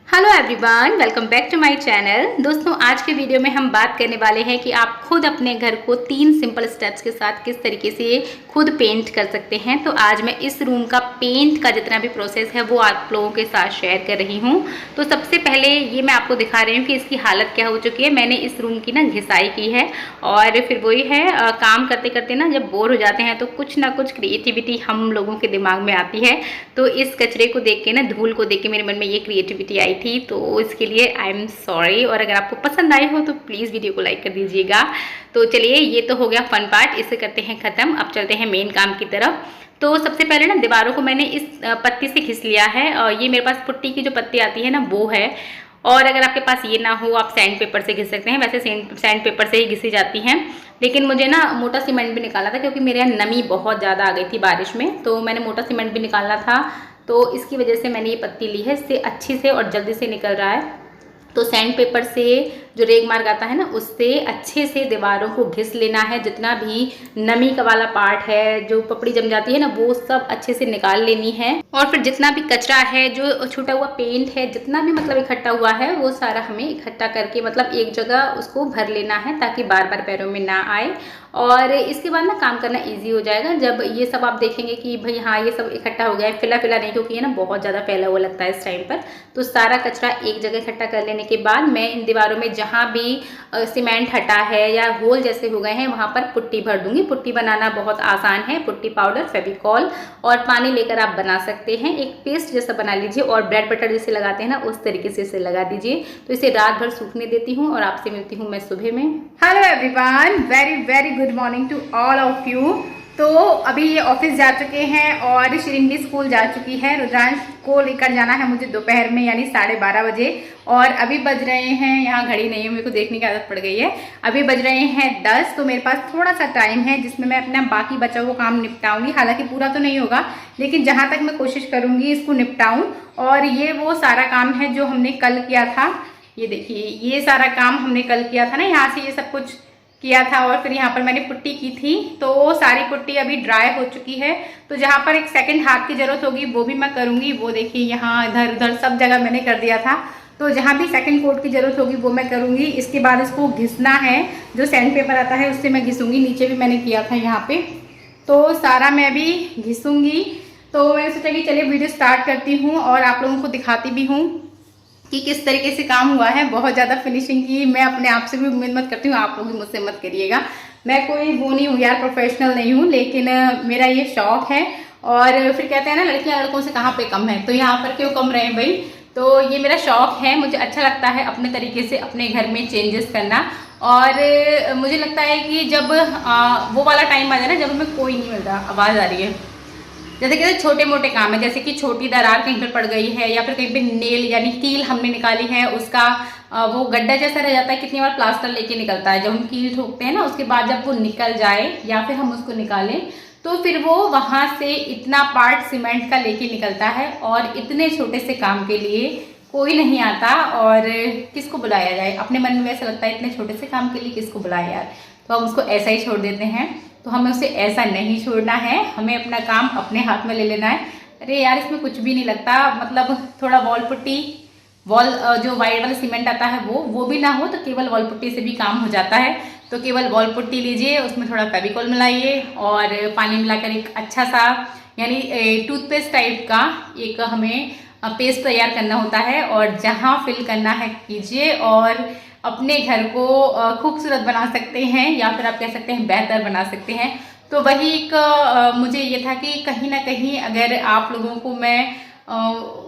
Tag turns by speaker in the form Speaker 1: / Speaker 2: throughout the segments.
Speaker 1: Hello everyone, welcome back to my channel. दोस्तों, आज के वीडियो में हम बात करने वाले हैं कि आप खुद अपने घर को 3 सिंपल स्टेप्स के साथ किस तरीके से खुद पेंट कर सकते हैं। तो आज मैं इस रूम का पेंट का जितना भी प्रोसेस है वो आप लोगों के साथ शेयर कर रही हूँ। तो सबसे पहले ये मैं आपको दिखा रही हूँ कि इसकी हालत क्या हो चुकी है। मैंने इस रूम की ना घिसाई की है और फिर वही है, काम करते करते ना जब बोर हो जाते हैं तो कुछ ना कुछ क्रिएटिविटी हम लोगों के दिमाग में आती है। तो इस कचरे को देख के ना, धूल को देख के मेरे मन में ये क्रिएटिविटी आई थी, तो इसके लिए आई एम सॉरी। और अगर आपको पसंद आई हो तो प्लीज़ वीडियो को लाइक कर दीजिएगा। तो चलिए, ये तो हो गया फन पार्ट, इसे करते हैं ख़त्म। अब चलते हैं मेन काम की तरफ। तो सबसे पहले ना दीवारों को मैंने इस पत्ती से घिस लिया है और ये मेरे पास पुट्टी की जो पत्ती आती है ना वो है। और अगर आपके पास ये ना हो आप सैंड पेपर से घिस सकते हैं। वैसे सैंड पेपर से ही घिसी जाती हैं, लेकिन मुझे ना मोटा सीमेंट भी निकाला था क्योंकि मेरे यहाँ नमी बहुत ज़्यादा आ गई थी बारिश में, तो मैंने मोटा सीमेंट भी निकालना था। तो इसकी वजह से मैंने ये पत्ती ली है, इससे अच्छी से और जल्दी से निकल रहा है। तो सैंड पेपर से जो रेग मार्क आता है ना, उससे अच्छे से दीवारों को घिस लेना है। जितना भी नमी का वाला पार्ट है, जो पपड़ी जम जाती है ना, वो सब अच्छे से निकाल लेनी है। और फिर जितना भी कचरा है, जो छूटा हुआ पेंट है, जितना भी मतलब इकट्ठा हुआ है, वो सारा हमें इकट्ठा करके मतलब एक जगह उसको भर लेना है ताकि बार बार पैरों में ना आए। और इसके बाद ना काम करना इजी हो जाएगा। जब ये सब आप देखेंगे कि भाई हाँ ये सब इकट्ठा हो गया है, फिला फिला नहीं, क्योंकि ये ना बहुत ज़्यादा फैला हुआ लगता है इस टाइम पर। तो सारा कचरा एक जगह इकट्ठा कर लेने के बाद मैं इन दीवारों में जहाँ भी सीमेंट हटा है या होल जैसे हो गए हैं वहाँ पर पुट्टी भर दूंगी। पुट्टी बनाना बहुत आसान है। पुट्टी पाउडर, फेविकॉल और पानी लेकर आप बना सकते हैं। एक पेस्ट जैसा बना लीजिए और ब्रेड बटर जैसे लगाते हैं ना, उस तरीके से इसे लगा दीजिए। तो इसे रात भर सूखने देती हूँ और आपसे मिलती हूँ मैं सुबह में। Hello everyone, very very good morning to all of you. तो अभी ये ऑफिस जा चुके हैं और श्रीनिधि स्कूल जा चुकी है। रुद्रांश को लेकर जाना है मुझे दोपहर में, यानी 12:30 बजे। और अभी बज रहे हैं, यहाँ घड़ी नहीं है, मेरे को देखने की आदत पड़ गई है। अभी बज रहे हैं 10, तो मेरे पास थोड़ा सा टाइम है जिसमें मैं अपना बाकी बचा हुआ काम निपटाऊंगी। हालांकि पूरा तो नहीं होगा, लेकिन जहाँ तक मैं कोशिश करूंगी इसको निपटाऊं। और ये वो सारा काम है जो हमने कल किया था। ये देखिए, ये सारा काम हमने कल किया था ना, यहाँ से ये सब कुछ किया था। और फिर यहाँ पर मैंने पुट्टी की थी, तो सारी पुट्टी अभी ड्राई हो चुकी है। तो जहाँ पर एक सेकंड हाथ की जरूरत होगी वो भी मैं करूँगी। वो देखिए, यहाँ इधर उधर सब जगह मैंने कर दिया था। तो जहाँ भी सेकंड कोट की जरूरत होगी वो मैं करूँगी। इसके बाद इसको घिसना है, जो सैंड पेपर आता है उससे मैं घिसूँगी। नीचे भी मैंने किया था यहाँ पे, तो सारा मैं अभी घिसूँगी। तो मैंने सोचा कि चलिए वीडियो स्टार्ट करती हूँ और आप लोगों को दिखाती भी हूँ कि किस तरीके से काम हुआ है। बहुत ज़्यादा फिनिशिंग की मैं अपने आप से भी उम्मीद मत करती हूँ, आप लोग भी मुझसे मत करिएगा। मैं कोई वो नहीं हूँ यार, प्रोफेशनल नहीं हूँ, लेकिन मेरा ये शौक है। और फिर कहते हैं ना, लड़कियाँ लड़कों से कहाँ पे कम है, तो यहाँ पर क्यों कम रहे भाई। तो ये मेरा शौक है, मुझे अच्छा लगता है अपने तरीके से अपने घर में चेंजेस करना। और मुझे लगता है कि जब वो वाला टाइम आ जाए ना, जब हमें कोई नहीं मिलता। आवाज़ आ रही है। जैसे कि छोटे मोटे काम है, जैसे कि छोटी दरार कहीं पर पड़ गई है या फिर कहीं पे नेल यानी कील हमने निकाली है, उसका वो गड्ढा जैसा रह जाता है। कितनी बार प्लास्टर लेके निकलता है, जब हम कील ठोकते हैं ना, उसके बाद जब वो निकल जाए या फिर हम उसको निकालें, तो फिर वो वहाँ से इतना पार्ट सीमेंट का लेके निकलता है। और इतने छोटे से काम के लिए कोई नहीं आता और किसको बुलाया जाए। अपने मन में ऐसा लगता है इतने छोटे से काम के लिए किसको बुलाए यार, तो हम उसको ऐसा ही छोड़ देते हैं। तो हमें उसे ऐसा नहीं छोड़ना है, हमें अपना काम अपने हाथ में ले लेना है। अरे यार, इसमें कुछ भी नहीं लगता, मतलब थोड़ा वॉल पुट्टी, वॉल जो वाइट वाला सीमेंट आता है वो भी ना हो तो केवल वॉल पुट्टी से भी काम हो जाता है। तो केवल वॉल पुट्टी लीजिए, उसमें थोड़ा फेविकॉल मिलाइए और पानी मिलाकर एक अच्छा सा यानी टूथपेस्ट टाइप का एक हमें पेस्ट तैयार करना होता है। और जहाँ फिल करना है कीजिए और अपने घर को खूबसूरत बना सकते हैं, या फिर आप कह सकते हैं बेहतर बना सकते हैं। तो वही एक मुझे ये था कि कहीं ना कहीं अगर आप लोगों को मैं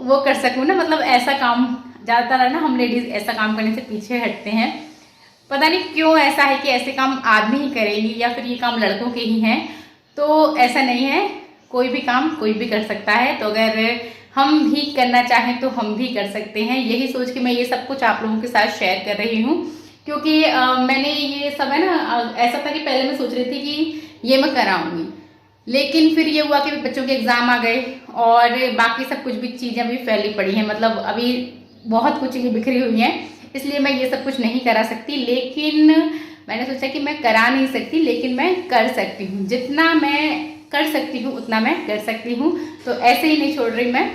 Speaker 1: वो कर सकूँ ना, मतलब ऐसा काम, ज़्यादातर है ना हम लेडीज़ ऐसा काम करने से पीछे हटते हैं। पता नहीं क्यों ऐसा है कि ऐसे काम आदमी ही करेंगी या फिर ये काम लड़कों के ही हैं। तो ऐसा नहीं है, कोई भी काम कोई भी कर सकता है। तो अगर हम भी करना चाहें तो हम भी कर सकते हैं। यही सोच के मैं ये सब कुछ आप लोगों के साथ शेयर कर रही हूँ, क्योंकि मैंने ये सब है ना, ऐसा था कि पहले मैं सोच रही थी कि ये मैं कराऊंगी, लेकिन फिर ये हुआ कि बच्चों के एग्जाम आ गए और बाकी सब कुछ भी चीज़ें अभी फैली पड़ी हैं, मतलब अभी बहुत कुछ चीज़ें बिखरी हुई हैं, इसलिए मैं ये सब कुछ नहीं करा सकती। लेकिन मैंने सोचा कि मैं करा नहीं सकती, लेकिन मैं कर सकती हूँ। जितना मैं कर सकती हूँ उतना मैं कर सकती हूँ। तो ऐसे ही नहीं छोड़ रही मैं,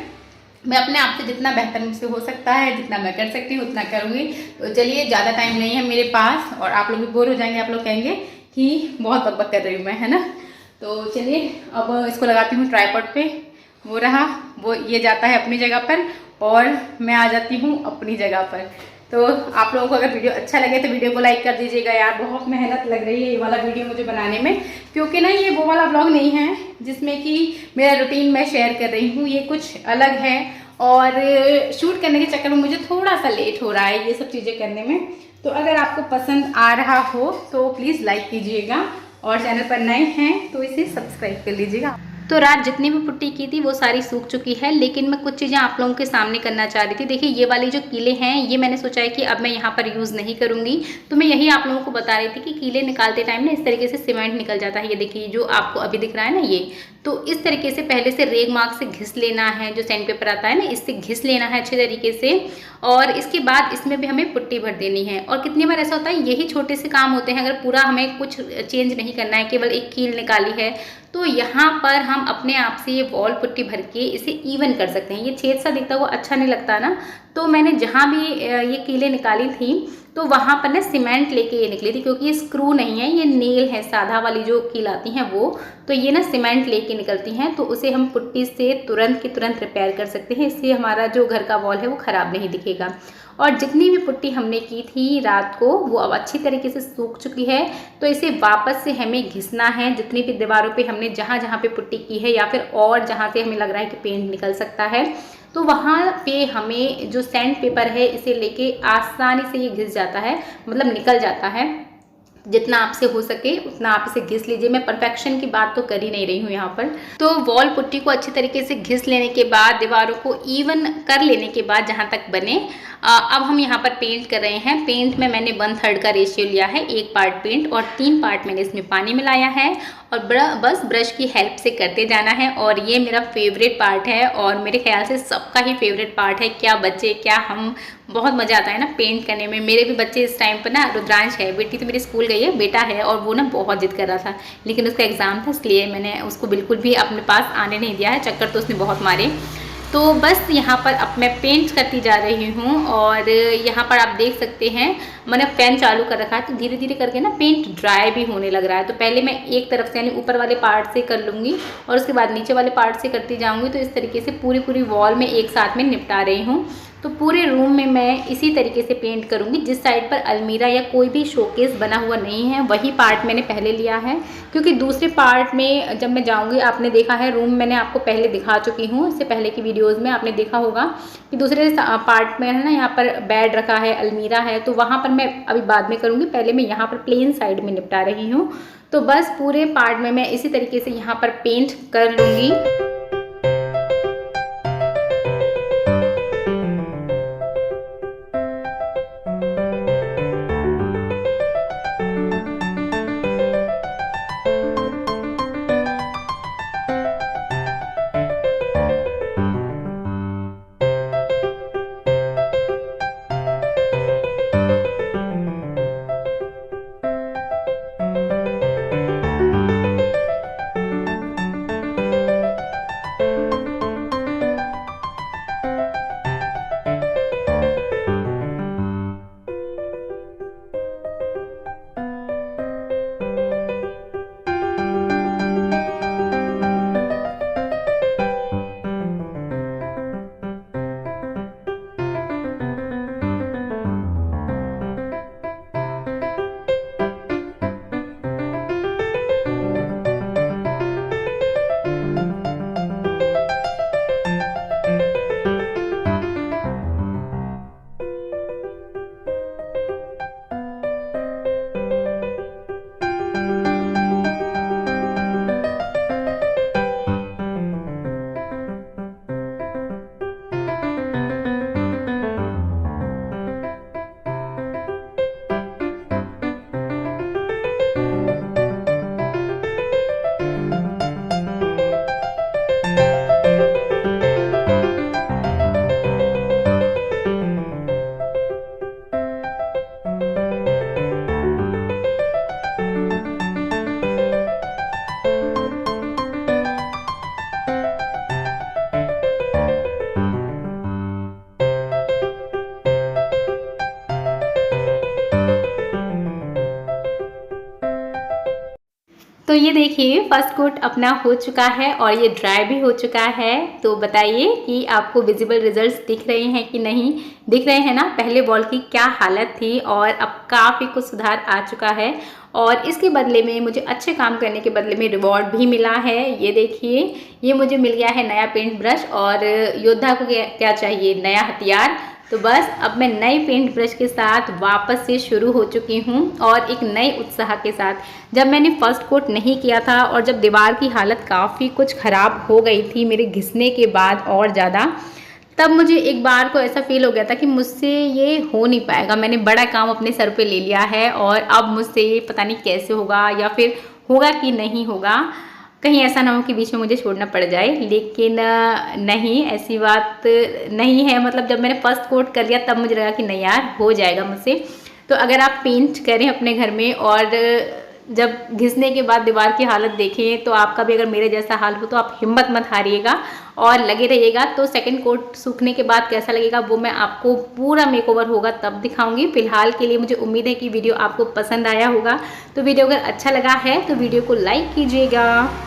Speaker 1: मैं अपने आप से जितना बेहतर मुझसे हो सकता है, जितना मैं कर सकती हूँ उतना करूँगी। तो चलिए, ज़्यादा टाइम नहीं है मेरे पास और आप लोग भी बोर हो जाएंगे, आप लोग कहेंगे कि बहुत बकबक कर रही हूँ मैं, है ना। तो चलिए अब इसको लगाती हूँ ट्राइपॉड पे। वो रहा, वो ये जाता है अपनी जगह पर और मैं आ जाती हूँ अपनी जगह पर। तो आप लोगों को अगर वीडियो अच्छा लगे तो वीडियो को लाइक कर दीजिएगा यार। बहुत मेहनत लग रही है ये वाला वीडियो मुझे बनाने में, क्योंकि ना ये वो वाला ब्लॉग नहीं है जिसमें कि मेरा रूटीन मैं शेयर कर रही हूँ। ये कुछ अलग है और शूट करने के चक्कर में मुझे थोड़ा सा लेट हो रहा है ये सब चीज़ें करने में। तो अगर आपको पसंद आ रहा हो तो प्लीज़ लाइक कीजिएगा और चैनल पर नए हैं तो इसे सब्सक्राइब कर लीजिएगा। तो रात जितनी भी पुट्टी की थी वो सारी सूख चुकी है, लेकिन मैं कुछ चीज़ें आप लोगों के सामने करना चाह रही थी। देखिए ये वाली जो कीले हैं ये मैंने सोचा है कि अब मैं यहाँ पर यूज़ नहीं करूँगी। तो मैं यही आप लोगों को बता रही थी कि कीले निकालते टाइम ना इस तरीके से सीमेंट निकल जाता है। ये देखिए जो आपको अभी दिख रहा है ना, ये तो इस तरीके से पहले से रेग मार्क से घिस लेना है, जो सैंड पेपर आता है ना इससे घिस लेना है अच्छे तरीके से। और इसके बाद इसमें भी हमें पुट्टी भर देनी है। और कितनी बार ऐसा होता है, यही छोटे से काम होते हैं, अगर पूरा हमें कुछ चेंज नहीं करना है, केवल एक कील निकाली है तो यहाँ पर हम अपने आप से ये वॉल पुट्टी भर के इसे इवन कर सकते हैं। ये छेद सा दिखता हुआ अच्छा नहीं लगता ना, तो मैंने जहाँ भी ये कीलें निकाली थी तो वहाँ पर ना सीमेंट लेके ये निकली थी, क्योंकि ये स्क्रू नहीं है, ये नेल है, साधा वाली जो कील आती हैं वो, तो ये ना सीमेंट लेके निकलती हैं। तो उसे हम पुट्टी से तुरंत की तुरंत रिपेयर कर सकते हैं, इससे हमारा जो घर का वॉल है वो ख़राब नहीं दिखेगा। और जितनी भी पुट्टी हमने की थी रात को वो अब अच्छी तरीके से सूख चुकी है। तो इसे वापस से हमें घिसना है, जितनी भी दीवारों पे हमने जहाँ जहाँ पे पुट्टी की है या फिर और जहाँ से हमें लग रहा है कि पेंट निकल सकता है, तो वहाँ पे हमें जो सैंड पेपर है इसे लेके आसानी से ये घिस जाता है, मतलब निकल जाता है। जितना आपसे हो सके उतना आप इसे घिस लीजिए। मैं परफेक्शन की बात तो कर ही नहीं रही हूँ यहाँ पर। तो वॉल पुट्टी को अच्छी तरीके से घिस लेने के बाद, दीवारों को इवन कर लेने के बाद जहाँ तक बने, अब हम यहाँ पर पेंट कर रहे हैं। पेंट में मैंने 1/3 का रेशियो लिया है, 1 पार्ट पेंट और 3 पार्ट मैंने इसमें पानी मिलाया है और बस ब्रश की हेल्प से करते जाना है। और ये मेरा फेवरेट पार्ट है और मेरे ख्याल से सबका ही फेवरेट पार्ट है, क्या बच्चे क्या हम, बहुत मज़ा आता है ना पेंट करने में। मेरे भी बच्चे इस टाइम पर ना, रुद्रांश है, बेटी तो मेरी स्कूल गई है, बेटा है और वो ना बहुत जिद कर रहा था, लेकिन उसका एग्ज़ाम था इसलिए मैंने उसको बिल्कुल भी अपने पास आने नहीं दिया है, चक्कर तो उसने बहुत मारे। तो बस यहाँ पर अब मैं पेंट करती जा रही हूँ और यहाँ पर आप देख सकते हैं मैंने फ़ैन चालू कर रखा है, तो धीरे धीरे करके ना पेंट ड्राई भी होने लग रहा है। तो पहले मैं एक तरफ से यानी ऊपर वाले पार्ट से कर लूँगी और उसके बाद नीचे वाले पार्ट से करती जाऊँगी। तो इस तरीके से पूरी वॉल में एक साथ में निपटा रही हूँ। तो पूरे रूम में मैं इसी तरीके से पेंट करूँगी। जिस साइड पर अलमीरा या कोई भी शोकेस बना हुआ नहीं है वही पार्ट मैंने पहले लिया है, क्योंकि दूसरे पार्ट में जब मैं जाऊँगी, आपने देखा है रूम मैंने आपको पहले दिखा चुकी हूँ, इससे पहले की वीडियोज़ में आपने देखा होगा कि दूसरे पार्ट में है ना, यहाँ पर बेड रखा है, अलमीरा है, तो वहाँ पर मैं अभी बाद में करूँगी। पहले मैं यहाँ पर प्लेन साइड में निपटा रही हूँ। तो बस पूरे पार्ट में मैं इसी तरीके से यहाँ पर पेंट कर लूँगी। तो ये देखिए फर्स्ट कोट अपना हो चुका है और ये ड्राई भी हो चुका है। तो बताइए कि आपको विजिबल रिजल्ट्स दिख रहे हैं कि नहीं दिख रहे हैं ना। पहले बॉल की क्या हालत थी और अब काफ़ी कुछ सुधार आ चुका है और इसके बदले में मुझे अच्छे काम करने के बदले में रिवॉर्ड भी मिला है। ये देखिए ये मुझे मिल गया है नया पेंट ब्रश और योद्धा को क्या चाहिए, नया हथियार। तो बस अब मैं नए पेंट ब्रश के साथ वापस से शुरू हो चुकी हूँ और एक नए उत्साह के साथ। जब मैंने फर्स्ट कोट नहीं किया था और जब दीवार की हालत काफ़ी कुछ ख़राब हो गई थी मेरे घिसने के बाद और ज़्यादा, तब मुझे एक बार को ऐसा फील हो गया था कि मुझसे ये हो नहीं पाएगा, मैंने बड़ा काम अपने सर पे ले लिया है और अब मुझसे ये पता नहीं कैसे होगा या फिर होगा कि नहीं होगा, कहीं ऐसा ना हो कि बीच में मुझे छोड़ना पड़ जाए। लेकिन नहीं, ऐसी बात नहीं है। मतलब जब मैंने फर्स्ट कोट कर लिया तब मुझे लगा कि नहीं यार हो जाएगा मुझसे। तो अगर आप पेंट करें अपने घर में और जब घिसने के बाद दीवार की हालत देखें तो आपका भी अगर मेरे जैसा हाल हो तो आप हिम्मत मत हारिएगा और लगे रहिएगा। तो सेकंड कोट सूखने के बाद कैसा लगेगा वो मैं आपको पूरा मेकओवर होगा तब दिखाऊंगी। फिलहाल के लिए मुझे उम्मीद है कि वीडियो आपको पसंद आया होगा। तो वीडियो अगर अच्छा लगा है तो वीडियो को लाइक कीजिएगा।